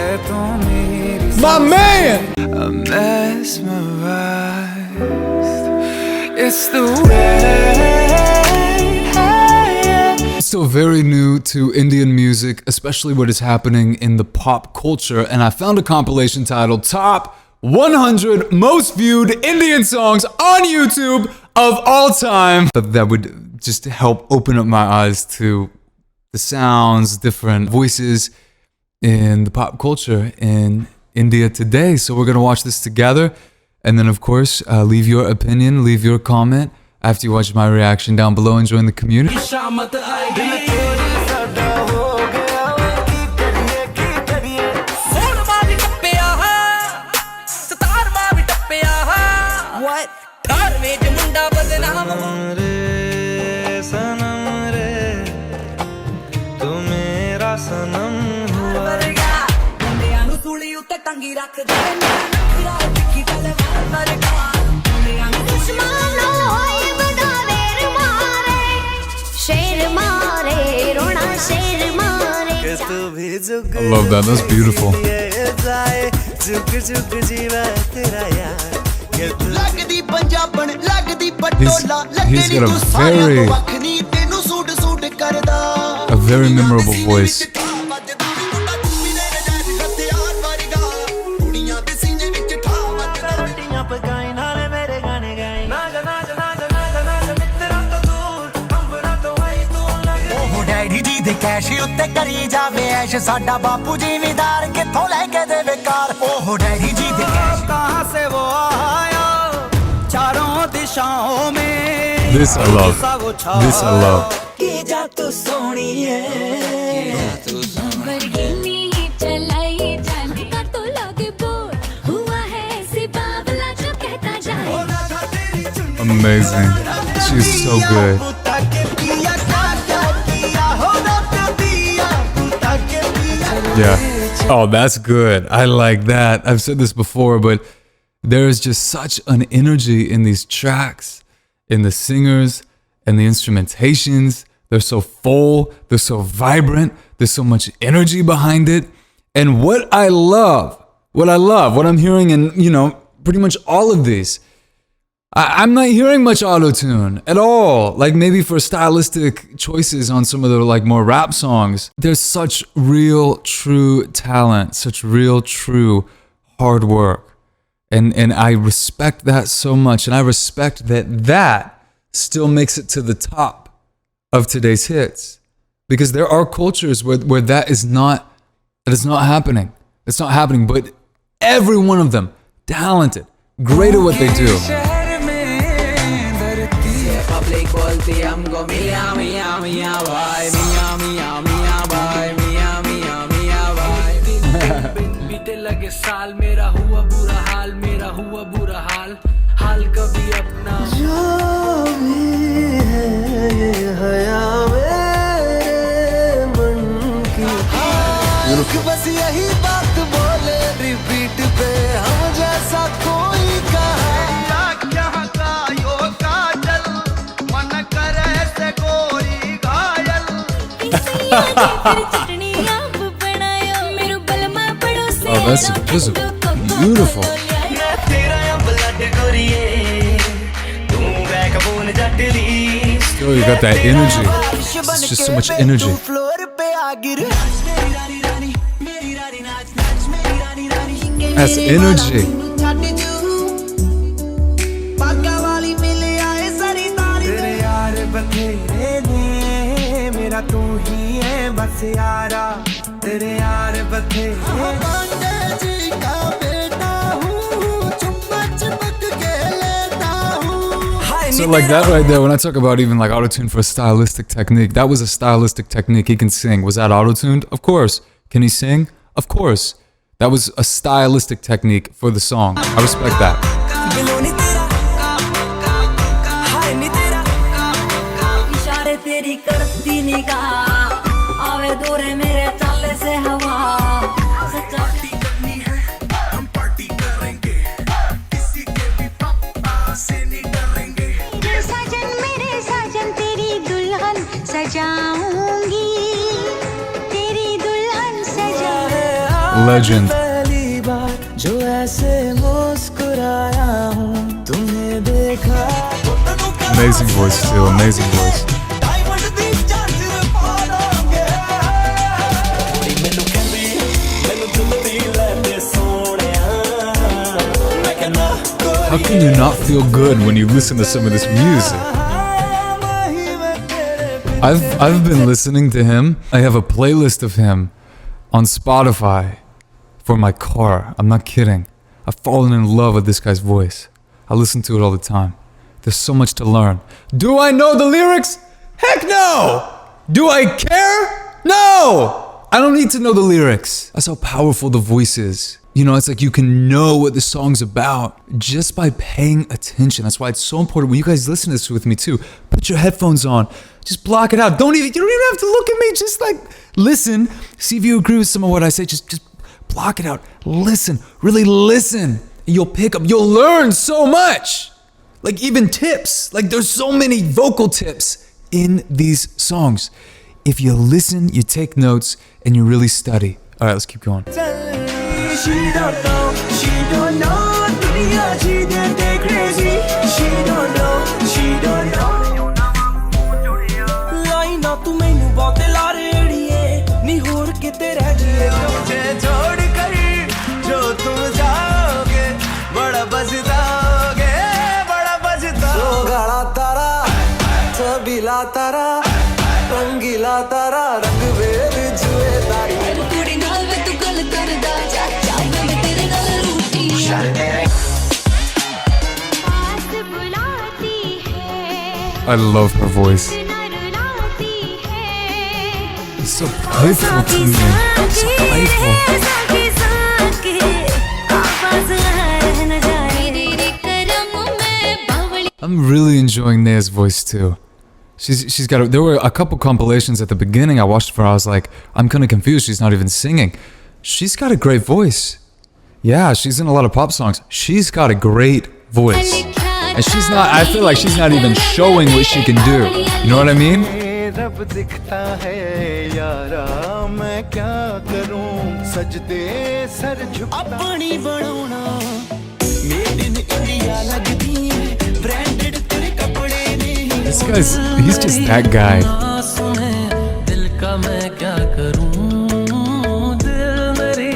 My man! I'm mesmerized. It's the way. Still very new to Indian music, especially what is happening in the pop culture, and I found a compilation titled Top 100 Most Viewed Indian Songs on YouTube of All Time. That would just help open up my eyes to the sounds, different voices in the pop culture in India today. So we're gonna watch this together, and then of course leave your opinion, leave your comment after you watch my reaction down below and join the community. What? Sanam Re, tu mera sanam hua. I love that, that's beautiful. He's got a very memorable voice. Cash उत्ते करी जावे ऐश साडा बापू जिमीदार किथों लेके दे बेकार ओह daddy जी दे cash कहां से वो आया चारों दिशाओं में This I love. This I love. की जा तू सोनी है लैम्बोर्गिनी चलाई जाने का तो लगे बोर हुआ है ऐसी बावला जो कहता जाए. Amazing. She's so good. Yeah. Oh, that's good. I like that. I've said this before, but there is just such an energy in these tracks, in the singers and the instrumentations. They're so full, they're so vibrant, there's so much energy behind it. And what I'm hearing in, pretty much all of these, I'm not hearing much auto-tune at all. Like maybe for stylistic choices on some of the like more rap songs. There's such real, true talent, such real, true hard work. And I respect that so much. And I respect that still makes it to the top of today's hits. Because there are cultures where that is not happening. It's not happening, but every one of them, talented, great at what they do. हमको मिया मिया मिया भाई मिया मिया मिया भाई मिया मिया मिया भाई बीते लगे साल मेरा हुआ बुरा हाल हाल कभी अपना जो भी है ये हया मेरे मन की बस यही बात बोले रिपीट पे हम जैसा कोई कहा Oh, that's beautiful. Still, you got that energy. It's just so much energy. That's energy. तू ही है बस यारा तेरे यार बथेरे जी का बेटा हूँ चुम्मा चमक के लेता हूँ. So like that right there, when I talk about even like auto-tune for a stylistic technique, that was a stylistic technique. He can sing. Was that auto-tuned? Of course. Can he sing? Of course. That was a stylistic technique for the song. I respect that. legend. पहली बार जो ऐसे मुस्कुराया हूँ तुम्हें देखा Amazing voice too, amazing voice. Diamond दी चादर पालोगे मैनू कहंदी मैनू चुमदी लैंदे सोहणिया मैं कहना How can you not feel good when you listen to some of this music? I've been listening to him. I have a playlist of him on Spotify for my car. I'm not kidding. I've fallen in love with this guy's voice. I listen to it all the time. There's so much to learn. Do I know the lyrics? Heck no! Do I care? No! I don't need to know the lyrics. That's how powerful the voice is. You know, it's like you can know what the song's about just by paying attention. That's why it's so important when you guys listen to this with me too. Put your headphones on. Just block it out. You don't even have to look at me. Just like listen. See if you agree with some of what I say. Just block it out. Listen. Really listen. And you'll pick up. You'll learn so much. Like even tips. Like there's so many vocal tips in these songs. If you listen, you take notes, and you really study. All right, let's keep going. She don't know दुनिया चीज़ें देख crazy she don't know लाई ना तू मैनू बहुत लारे अड़िए नी होर किते रह जिए मुझे छोड़ कर जो तुम जाओगे बड़ा बजदाओगे सो गाड़ा तारा सबीला तारा रंगीला तारा रंग वेद जुए तारी कुड़ी नाल वे तू गल करदा जा मैं तेरे नाल रूठी पास बुलाती है I love her voice. रुलाती है It's so playful to me. So playful. साके साके आवाज रहना जाए तेरे करम में बावली I'm really enjoying Nea's voice too. She's got. There were a couple compilations at the beginning I watched for her. I was like, I'm kind of confused. She's not even singing. She's got a great voice. Yeah, she's in a lot of pop songs. She's got a great voice, and she's not. I feel like she's not even showing what she can do. You know what I mean? रब दिखता है यारा मैं क्या करूं सजदे sir झुक अपनी बनाना मेड इन इंडिया लगती है ब्रांडेड तेरे कपड़े नहीं This he's just that guy. सुने दिल का मैं क्या करूं दिल मेरी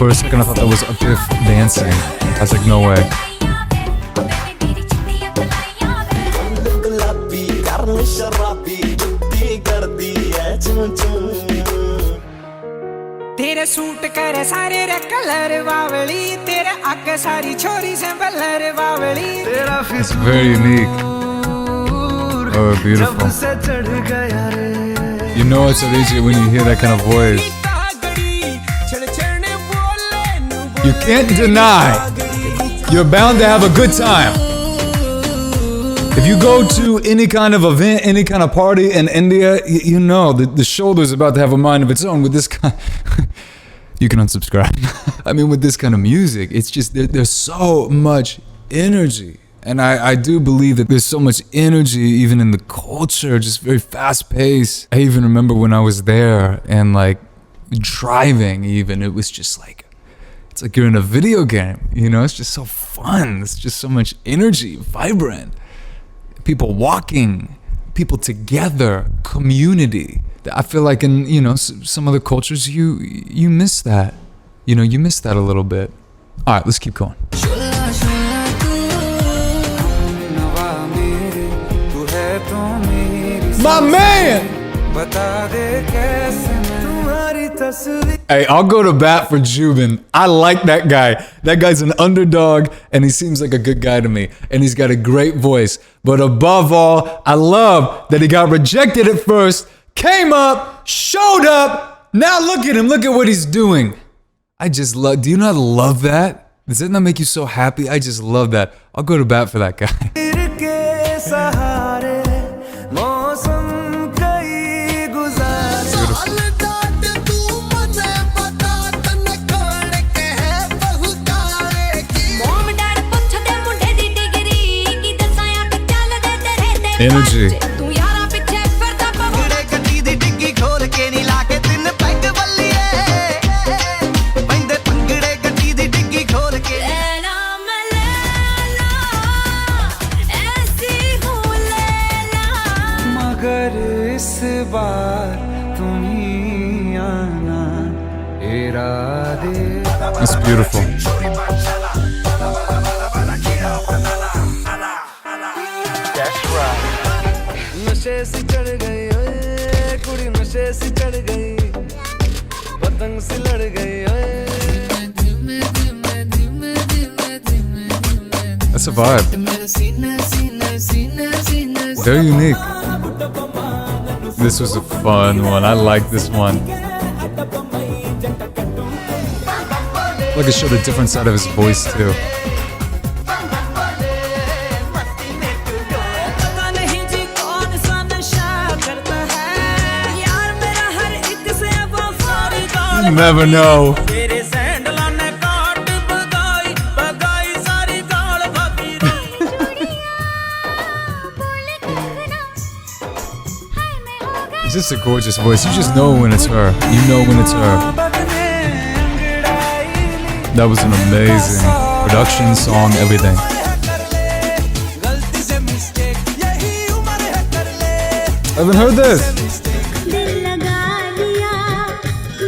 For a second, I thought that was Abif dancing. I was like, no way. गुलाबी करन शराबी जुत्ती कर दी है चूं चूं तेरे सूट करे सारे रे कलर बावली तेरे आगे सारी छोरी से बलर बावली तेरा It's very unique. Oh, beautiful. से चढ़ गया रे You know it's Alicia when you hear that kind of voice. You can't deny you're bound to have a good time. If you go to any kind of event, any kind of party in India, you know the shoulder's about to have a mind of its own with this kind. You can unsubscribe. I mean, with this kind of music, it's just there's so much energy. And I do believe that there's so much energy even in the culture, just very fast paced. I even remember when I was there and like driving even, it was just like, it's like you're in a video game, you know, it's just so fun. It's just so much energy, vibrant. People walking, people together, community. I feel like in, you know, some other cultures, you miss that. You know, you miss that a little bit. All right, let's keep going. My man! Hey, I'll go to bat for Jubin. I like that guy. That guy's an underdog, and he seems like a good guy to me. And he's got a great voice. But above all, I love that he got rejected at first, came up, showed up. Now look at him. Look at what he's doing. I just love. Do you not love that? Does that not make you so happy? I just love that. I'll go to bat for that guy. Energy. It's beautiful. नशे से चढ़ गई ओए कुड़ी नशे से चढ़ गई पतंग से लड़ गई ओए That's a vibe. Very unique. This was a fun one. I like this one. Like it showed a different side of his voice too. पता नहीं जी कौन सा नशा करता है यार मेरा हर एक से वफारी दौड़ You never know. तेरे सैंडलों ने काट बगाई बगाई सारी दौड़ भागी It's just a gorgeous voice. You just know when it's her. You know when it's her. That was an amazing production, song, everything. गलती से मिस्टेक यही उम्र है कर ले I haven't heard this. दिल लगा लिया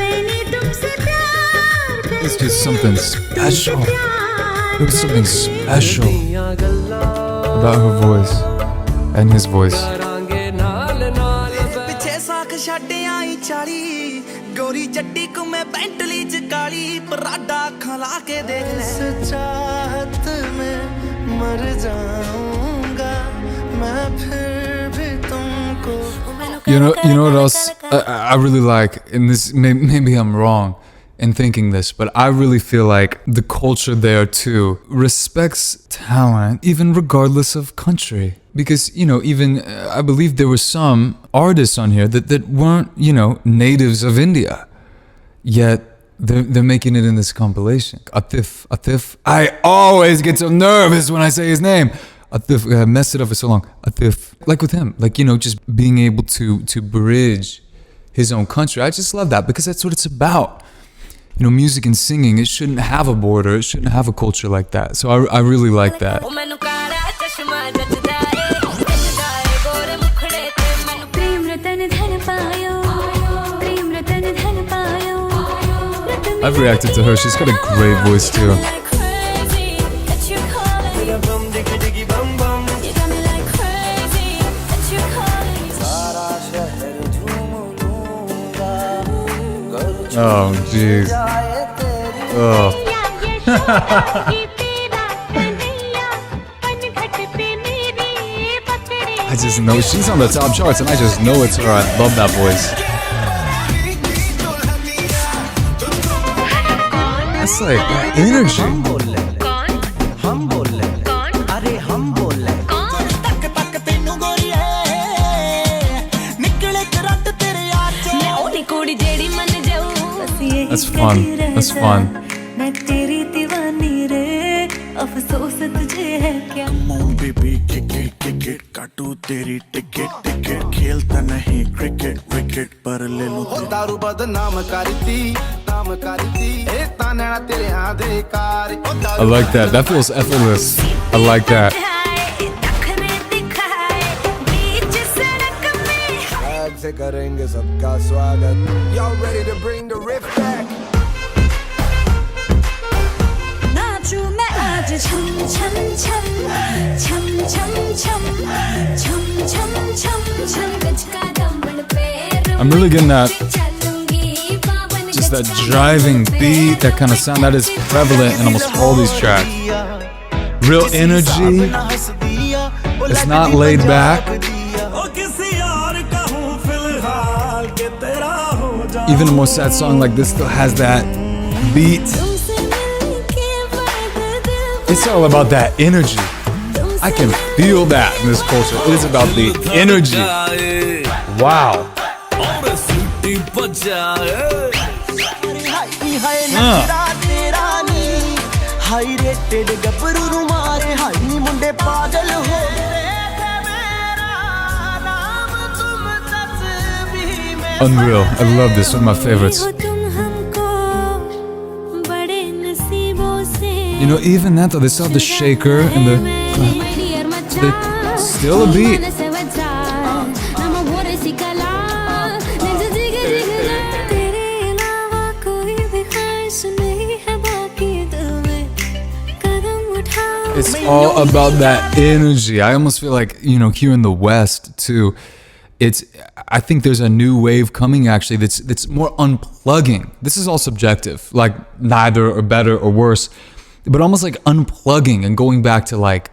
मैंने तुमसे प्यार कर It's just something special. There was something special about her voice and his voice. करांगे नाल नाल पिछे साख छाटे आई चाली गोरी चट्टी को मैं पेंटली च काली पराडा खला के देख ले चाहत में मर जाऊंगा मैं फिर भी तुमको You know what else I really like, and this maybe I'm wrong in thinking this, but I really feel like the culture there too respects talent, even regardless of country. Because, you know, even I believe there were some artists on here that weren't, you know, natives of India, yet they're making it in this compilation. Atif. I always get so nervous when I say his name. Atif, I messed it up for so long. Atif, like with him, like, you know, just being able to bridge his own country. I just love that because that's what it's about. You know, music and singing, it shouldn't have a border. It shouldn't have a culture like that. So I really like that. Prem Ratan Dhan पायो प्रेम रतन धन पायो I've reacted to her. She's got a great voice too. like crazy that you're calling bomb degree degree bomb bomb you got me like crazy that you're calling सारा शहर झूम लूंगा Oh, jeez. जाए तेरी Oh. ये तेरा कन्हैया पनघट पे मेरी पकड़े I just know she's on the top charts, and I just know it's her. I love that voice. That's like that energy. हम बोले अरे हम बोले तक तक तेनू गोरीए निकले करट तेरे यार चो मैं ओनी कुड़ी जेड़ी मन जाऊं बस यही That's fun. That's fun. मैं तेरी दीवानी रे अफसोस तुझे है क्या बेबी टिकट काटू तेरी टिकट खेलता नहीं क्रिकेट पर ले लूं दारू बदनाम करती नाम करती ए ताना तेरे आधे car I like that. That feels effortless. I like that. तखने दिखाए बीच सड़क में आज से करेंगे सबका स्वागत Y'all ready to bring the riff back नाचूं मैं आज छम छम छम छम छम छम छम छम छम छम गज का दमन पे I'm really getting that. चलूंगी पावन Just that driving beat, that kind of sound that is prevalent in almost all these tracks. Real energy. It's not laid back. Even a more sad song like this still has that beat. तुमसे मिलके वादा दिल It's all about that energy. I can feel that in this culture. It is about the energy. Wow. High rated गबरू नु मारे high नी मुंडे पागल हो Unreal. I love this. One of my favorites. हो तुम हमको बड़े नसीबों से You know, even that though, they still have the shaker and the still a beat. तेरे अलावा कोई भी It's all about that energy. I almost feel like, here in the West too, I think there's a new wave coming actually that's more unplugging. This is all subjective, like neither or better or worse, but almost like unplugging and going back to like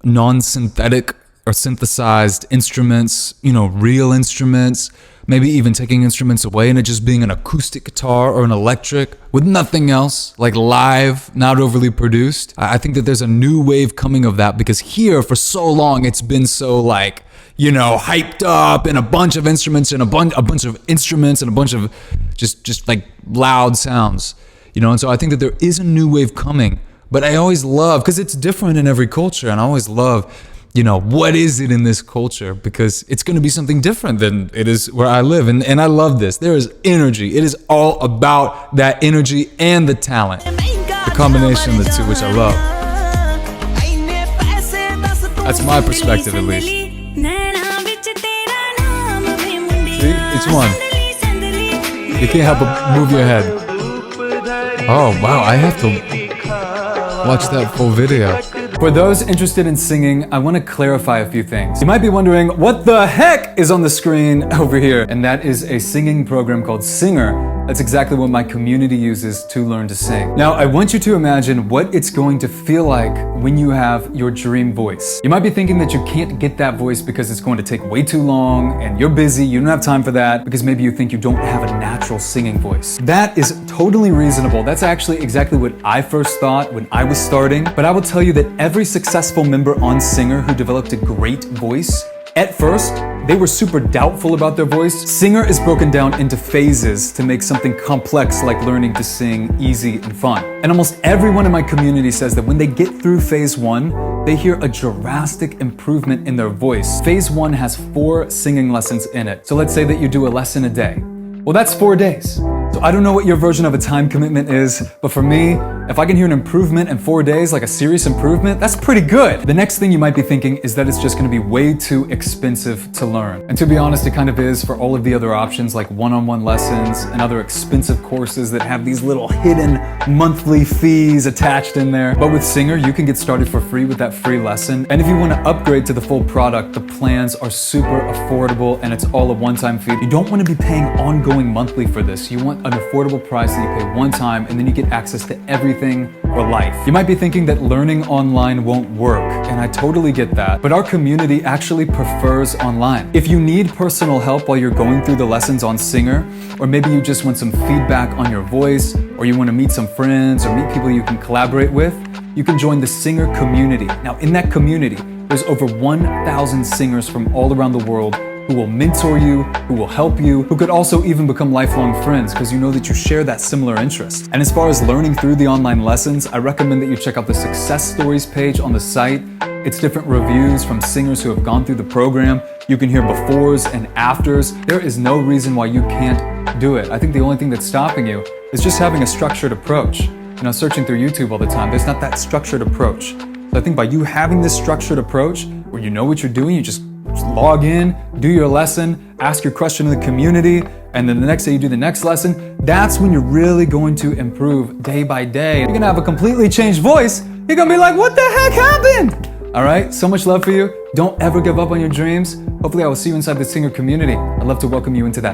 non-synthetic or synthesized instruments, real instruments, maybe even taking instruments away and it just being an acoustic guitar or an electric with nothing else, like live, not overly produced. I think that there's a new wave coming of that because here for so long it's been so like, hyped up and a bunch of instruments and a bunch of instruments and a bunch of just like loud sounds, and so I think that there is a new wave coming, but I always love, because it's different in every culture, and I always love, what is it in this culture? Because it's going to be something different than it is where I live. And I love this. There is energy. It is all about that energy and the talent. The combination of the two, which I love. That's my perspective, at least. See? Each one. You can't help but move your head. Oh, wow. I have to watch that full video. For those interested in singing, I want to clarify a few things. You might be wondering, what the heck is on the screen over here? And that is a singing program called Singer. That's exactly what my community uses to learn to sing. Now, I want you to imagine what it's going to feel like when you have your dream voice. You might be thinking that you can't get that voice because it's going to take way too long and you're busy, you don't have time for that, because maybe you think you don't have a natural singing voice. That is totally reasonable. That's actually exactly what I first thought when I was starting. But I will tell you that every successful member on Singer who developed a great voice, at first, they were super doubtful about their voice. Singer is broken down into phases to make something complex like learning to sing easy and fun. And almost everyone in my community says that when they get through phase 1, they hear a drastic improvement in their voice. Phase 1 has 4 singing lessons in it. So let's say that you do a lesson a day. Well, that's 4 days. So I don't know what your version of a time commitment is, but for me, if I can hear an improvement in 4 days, like a serious improvement, that's pretty good. The next thing you might be thinking is that it's just gonna be way too expensive to learn. And to be honest, it kind of is for all of the other options like one-on-one lessons and other expensive courses that have these little hidden monthly fees attached in there. But with Singer, you can get started for free with that free lesson. And if you wanna upgrade to the full product, the plans are super affordable and it's all a one-time fee. You don't wanna be paying ongoing monthly for this. You want an affordable price that you pay one time and then you get access to everything for life. You might be thinking that learning online won't work, and I totally get that, but our community actually prefers online. If you need personal help while you're going through the lessons on Singer, or maybe you just want some feedback on your voice, or you want to meet some friends or meet people you can collaborate with, you can join the Singer community. Now, in that community, there's over 1,000 singers from all around the world who will mentor you, who will help you, who could also even become lifelong friends because you know that you share that similar interest. And as far as learning through the online lessons, I recommend that you check out the success stories page on the site. It's different reviews from singers who have gone through the program. You can hear befores and afters. There is no reason why you can't do it. I think the only thing that's stopping you is just having a structured approach. Searching through YouTube all the time, there's not that structured approach. So I think by you having this structured approach, where you know what you're doing, you just log in, do your lesson, ask your question in the community, and then the next day you do the next lesson, that's when you're really going to improve day by day. You're gonna have a completely changed voice. You're gonna be like, what the heck happened? All right, so much love for you. Don't ever give up on your dreams. Hopefully I will see you inside the Singer community. I'd love to welcome you into that.